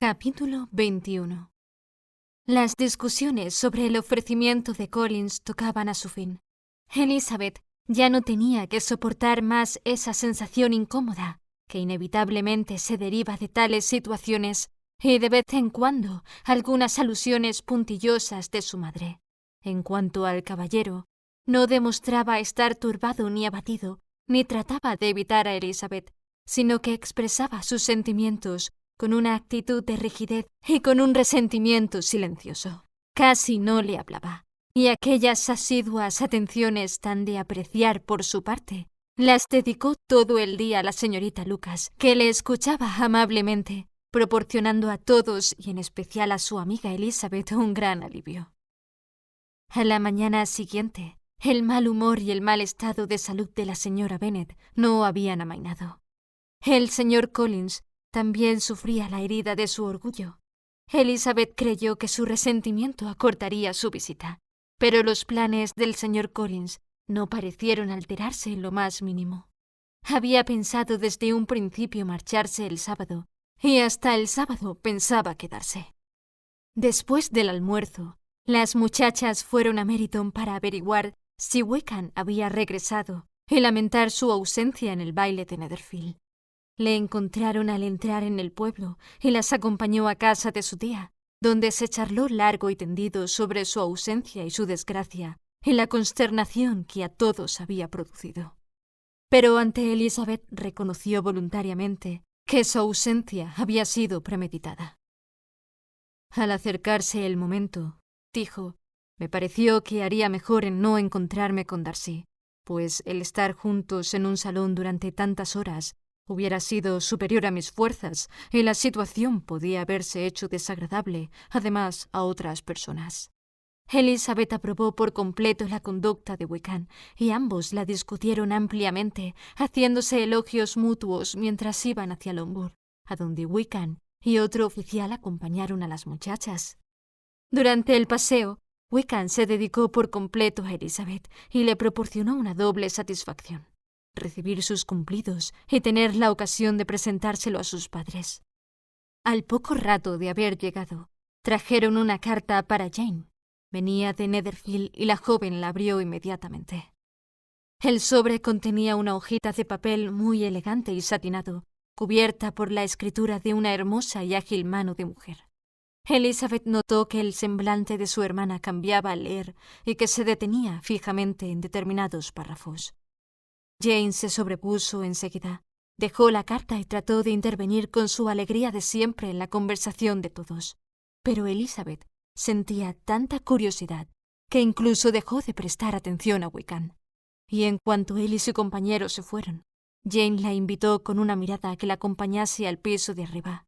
Capítulo 21. Las discusiones sobre el ofrecimiento de Collins tocaban a su fin. Elizabeth ya no tenía que soportar más esa sensación incómoda que inevitablemente se deriva de tales situaciones y de vez en cuando algunas alusiones puntillosas de su madre. En cuanto al caballero, no demostraba estar turbado ni abatido, ni trataba de evitar a Elizabeth, sino que expresaba sus sentimientos con una actitud de rigidez y con un resentimiento silencioso. Casi no le hablaba, y aquellas asiduas atenciones tan de apreciar por su parte las dedicó todo el día a la señorita Lucas, que le escuchaba amablemente, proporcionando a todos y en especial a su amiga Elizabeth un gran alivio. A la mañana siguiente, el mal humor y el mal estado de salud de la señora Bennet no habían amainado. El señor Collins también sufría la herida de su orgullo. Elizabeth creyó que su resentimiento acortaría su visita, pero los planes del señor Collins no parecieron alterarse en lo más mínimo. Había pensado desde un principio marcharse el sábado, y hasta el sábado pensaba quedarse. Después del almuerzo, las muchachas fueron a Meryton para averiguar si Wickham había regresado y lamentar su ausencia en el baile de Netherfield. Le encontraron al entrar en el pueblo y las acompañó a casa de su tía, donde se charló largo y tendido sobre su ausencia y su desgracia y la consternación que a todos había producido. Pero ante Elizabeth reconoció voluntariamente que su ausencia había sido premeditada. Al acercarse el momento, dijo, me pareció que haría mejor en no encontrarme con Darcy, pues el estar juntos en un salón durante tantas horas hubiera sido superior a mis fuerzas y la situación podía haberse hecho desagradable, además, a otras personas. Elizabeth aprobó por completo la conducta de Wickham y ambos la discutieron ampliamente, haciéndose elogios mutuos mientras iban hacia Longbourn, a donde Wickham y otro oficial acompañaron a las muchachas. Durante el paseo, Wickham se dedicó por completo a Elizabeth y le proporcionó una doble satisfacción: recibir sus cumplidos y tener la ocasión de presentárselo a sus padres. Al poco rato de haber llegado, trajeron una carta para Jane. Venía de Netherfield y la joven la abrió inmediatamente. El sobre contenía una hojita de papel muy elegante y satinado, cubierta por la escritura de una hermosa y ágil mano de mujer. Elizabeth notó que el semblante de su hermana cambiaba al leer y que se detenía fijamente en determinados párrafos. Jane se sobrepuso enseguida, dejó la carta y trató de intervenir con su alegría de siempre en la conversación de todos. Pero Elizabeth sentía tanta curiosidad que incluso dejó de prestar atención a Wickham. Y en cuanto él y su compañero se fueron, Jane la invitó con una mirada a que la acompañase al piso de arriba.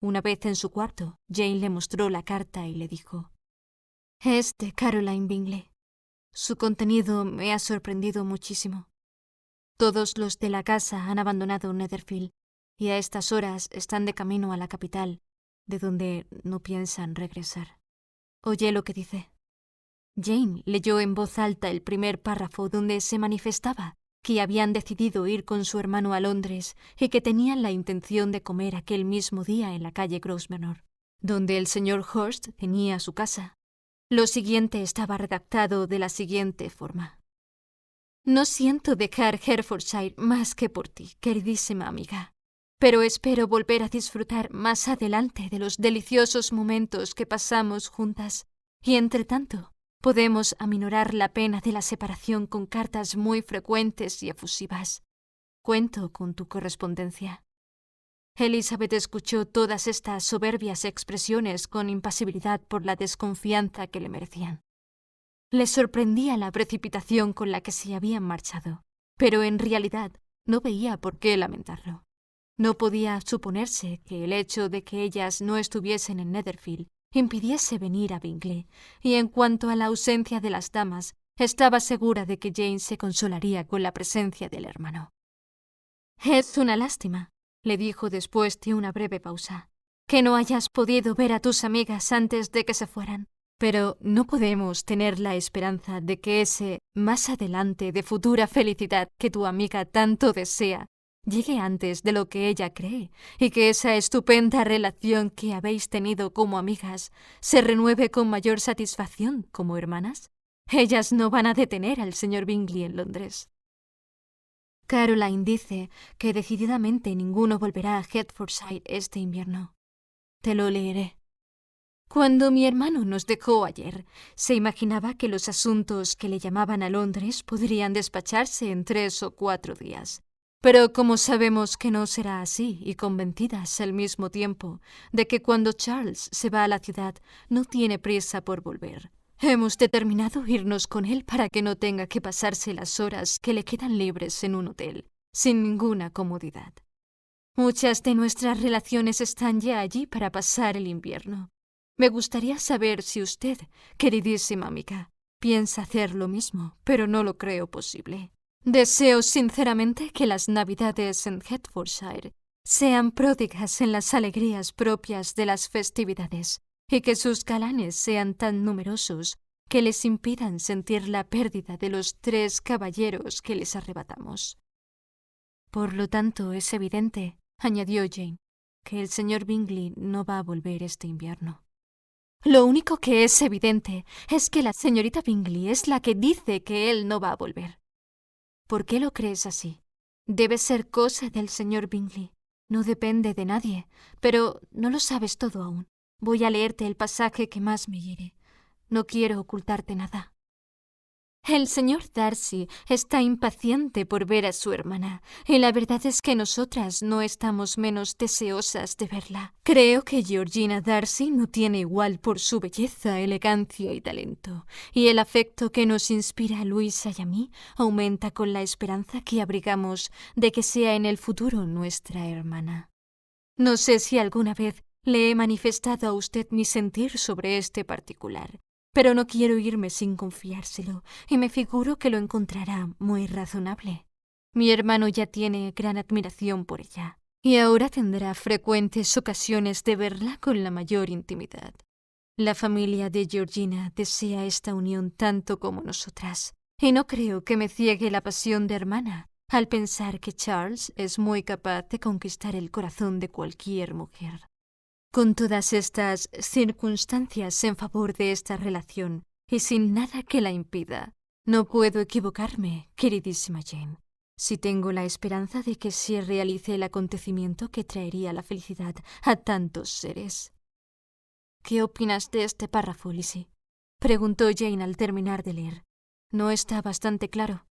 Una vez en su cuarto, Jane le mostró la carta y le dijo: «Es de Caroline Bingley. Su contenido me ha sorprendido muchísimo. Todos los de la casa han abandonado Netherfield y a estas horas están de camino a la capital, de donde no piensan regresar. Oye lo que dice». Jane leyó en voz alta el primer párrafo donde se manifestaba que habían decidido ir con su hermano a Londres y que tenían la intención de comer aquel mismo día en la calle Grosvenor, donde el señor Hurst tenía su casa. Lo siguiente estaba redactado de la siguiente forma: «No siento dejar Hertfordshire más que por ti, queridísima amiga, pero espero volver a disfrutar más adelante de los deliciosos momentos que pasamos juntas, y entre tanto podemos aminorar la pena de la separación con cartas muy frecuentes y efusivas. Cuento con tu correspondencia». Elizabeth escuchó todas estas soberbias expresiones con impasibilidad por la desconfianza que le merecían. Le sorprendía la precipitación con la que se habían marchado, pero en realidad no veía por qué lamentarlo. No podía suponerse que el hecho de que ellas no estuviesen en Netherfield impidiese venir a Bingley, y en cuanto a la ausencia de las damas, estaba segura de que Jane se consolaría con la presencia del hermano. «Es una lástima», le dijo después de una breve pausa, «que no hayas podido ver a tus amigas antes de que se fueran. Pero no podemos tener la esperanza de que ese más adelante de futura felicidad que tu amiga tanto desea llegue antes de lo que ella cree y que esa estupenda relación que habéis tenido como amigas se renueve con mayor satisfacción como hermanas? Ellas no van a detener al señor Bingley en Londres. Caroline dice que decididamente ninguno volverá a Hertfordshire este invierno. Te lo leeré. Cuando mi hermano nos dejó ayer, se imaginaba que los asuntos que le llamaban a Londres podrían despacharse en 3 o 4 días. Pero como sabemos que no será así y convencidas al mismo tiempo de que cuando Charles se va a la ciudad no tiene prisa por volver, hemos determinado irnos con él para que no tenga que pasarse las horas que le quedan libres en un hotel, sin ninguna comodidad. Muchas de nuestras relaciones están ya allí para pasar el invierno. Me gustaría saber si usted, queridísima amiga, piensa hacer lo mismo, pero no lo creo posible. Deseo sinceramente que las Navidades en Hertfordshire sean pródigas en las alegrías propias de las festividades y que sus galanes sean tan numerosos que les impidan sentir la pérdida de los 3 caballeros que les arrebatamos. Por lo tanto, es evidente, añadió Jane, que el señor Bingley no va a volver este invierno. Lo único que es evidente es que la señorita Bingley es la que dice que él no va a volver. ¿Por qué lo crees así? Debe ser cosa del señor Bingley. No depende de nadie, pero no lo sabes todo aún. Voy a leerte el pasaje que más me hiere. No quiero ocultarte nada. El señor Darcy está impaciente por ver a su hermana, y la verdad es que nosotras no estamos menos deseosas de verla. Creo que Georgina Darcy no tiene igual por su belleza, elegancia y talento, y el afecto que nos inspira a Luisa y a mí aumenta con la esperanza que abrigamos de que sea en el futuro nuestra hermana. No sé si alguna vez le he manifestado a usted mi sentir sobre este particular, pero no quiero irme sin confiárselo, y me figuro que lo encontrará muy razonable. Mi hermano ya tiene gran admiración por ella, y ahora tendrá frecuentes ocasiones de verla con la mayor intimidad. La familia de Georgina desea esta unión tanto como nosotras, y no creo que me ciegue la pasión de hermana al pensar que Charles es muy capaz de conquistar el corazón de cualquier mujer. Con todas estas circunstancias en favor de esta relación, y sin nada que la impida, no puedo equivocarme, queridísima Jane, si tengo la esperanza de que se realice el acontecimiento que traería la felicidad a tantos seres. ¿Qué opinas de este párrafo, Lizzie?, preguntó Jane al terminar de leer. ¿No está bastante claro?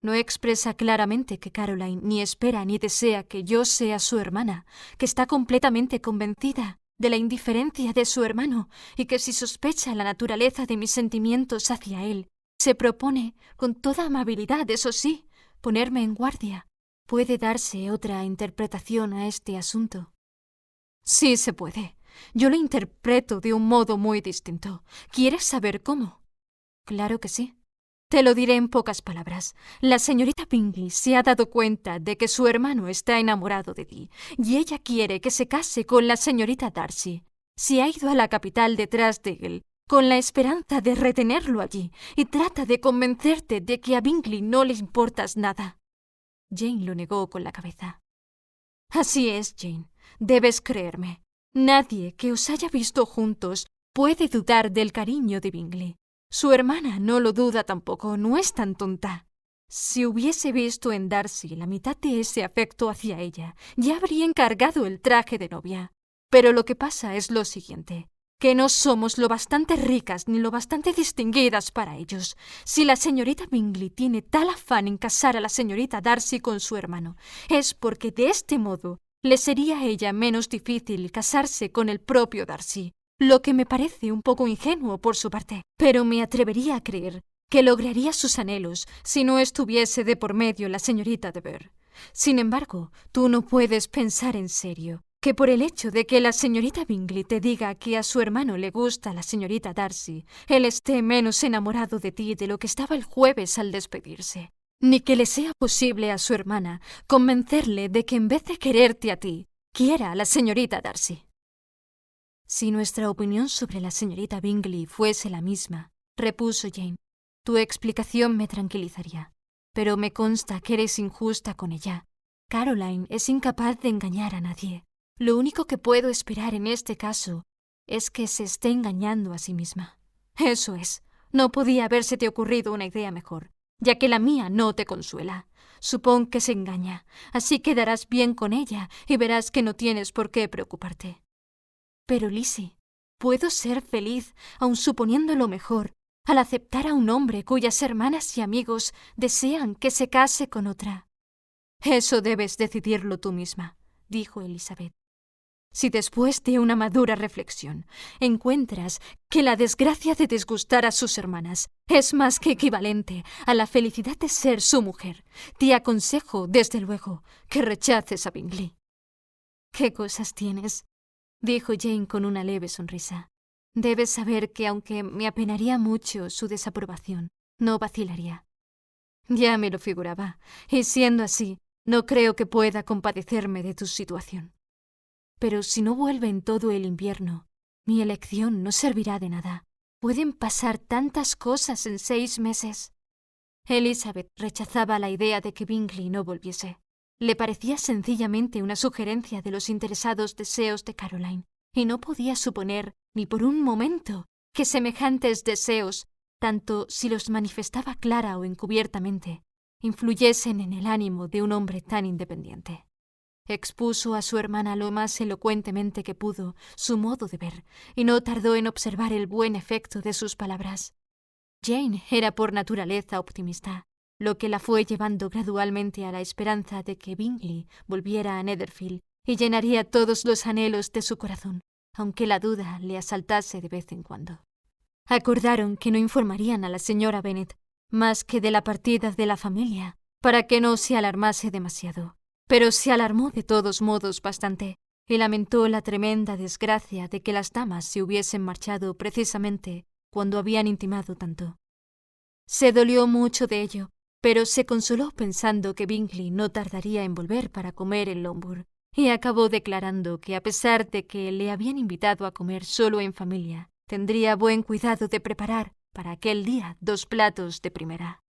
No expresa claramente que Caroline ni espera ni desea que yo sea su hermana, que está completamente convencida de la indiferencia de su hermano y que si sospecha la naturaleza de mis sentimientos hacia él, se propone, con toda amabilidad, eso sí, ponerme en guardia. ¿Puede darse otra interpretación a este asunto? Sí se puede. Yo lo interpreto de un modo muy distinto. ¿Quieres saber cómo? Claro que sí. Te lo diré en pocas palabras. La señorita Bingley se ha dado cuenta de que su hermano está enamorado de ti, y ella quiere que se case con la señorita Darcy. Se ha ido a la capital detrás de él, con la esperanza de retenerlo allí, y trata de convencerte de que a Bingley no le importas nada. Jane lo negó con la cabeza. Así es, Jane. Debes creerme. Nadie que os haya visto juntos puede dudar del cariño de Bingley. Su hermana no lo duda tampoco, no es tan tonta. Si hubiese visto en Darcy la mitad de ese afecto hacia ella, ya habría encargado el traje de novia. Pero lo que pasa es lo siguiente, que no somos lo bastante ricas ni lo bastante distinguidas para ellos. Si la señorita Bingley tiene tal afán en casar a la señorita Darcy con su hermano, es porque de este modo le sería a ella menos difícil casarse con el propio Darcy. Lo que me parece un poco ingenuo por su parte, pero me atrevería a creer que lograría sus anhelos si no estuviese de por medio la señorita de Bourgh. Sin embargo, tú no puedes pensar en serio que por el hecho de que la señorita Bingley te diga que a su hermano le gusta la señorita Darcy, él esté menos enamorado de ti de lo que estaba el jueves al despedirse, ni que le sea posible a su hermana convencerle de que en vez de quererte a ti, quiera a la señorita Darcy. Si nuestra opinión sobre la señorita Bingley fuese la misma, repuso Jane, tu explicación me tranquilizaría. Pero me consta que eres injusta con ella. Caroline es incapaz de engañar a nadie. Lo único que puedo esperar en este caso es que se esté engañando a sí misma. Eso es. No podía habérsete ocurrido una idea mejor, ya que la mía no te consuela. Supón que se engaña, así quedarás bien con ella y verás que no tienes por qué preocuparte. Pero, Lizzie, ¿puedo ser feliz, aun suponiendo lo mejor, al aceptar a un hombre cuyas hermanas y amigos desean que se case con otra? Eso debes decidirlo tú misma, dijo Elizabeth. Si después de una madura reflexión encuentras que la desgracia de disgustar a sus hermanas es más que equivalente a la felicidad de ser su mujer, te aconsejo, desde luego, que rechaces a Bingley. ¿Qué cosas tienes?, dijo Jane con una leve sonrisa. Debes saber que, aunque me apenaría mucho su desaprobación, no vacilaría. Ya me lo figuraba, y siendo así, no creo que pueda compadecerme de tu situación. Pero si no vuelve en todo el invierno, mi elección no servirá de nada. Pueden pasar tantas cosas en 6 meses. Elizabeth rechazaba la idea de que Bingley no volviese. Le parecía sencillamente una sugerencia de los interesados deseos de Caroline, y no podía suponer, ni por un momento, que semejantes deseos, tanto si los manifestaba clara o encubiertamente, influyesen en el ánimo de un hombre tan independiente. Expuso a su hermana lo más elocuentemente que pudo su modo de ver, y no tardó en observar el buen efecto de sus palabras. Jane era por naturaleza optimista, lo que la fue llevando gradualmente a la esperanza de que Bingley volviera a Netherfield y llenaría todos los anhelos de su corazón, aunque la duda le asaltase de vez en cuando. Acordaron que no informarían a la señora Bennet más que de la partida de la familia, para que no se alarmase demasiado. Pero se alarmó de todos modos bastante, y lamentó la tremenda desgracia de que las damas se hubiesen marchado precisamente cuando habían intimado tanto. Se dolió mucho de ello, pero se consoló pensando que Bingley no tardaría en volver para comer en Longbourn, y acabó declarando que, a pesar de que le habían invitado a comer solo en familia, tendría buen cuidado de preparar para aquel día 2 platos de primera.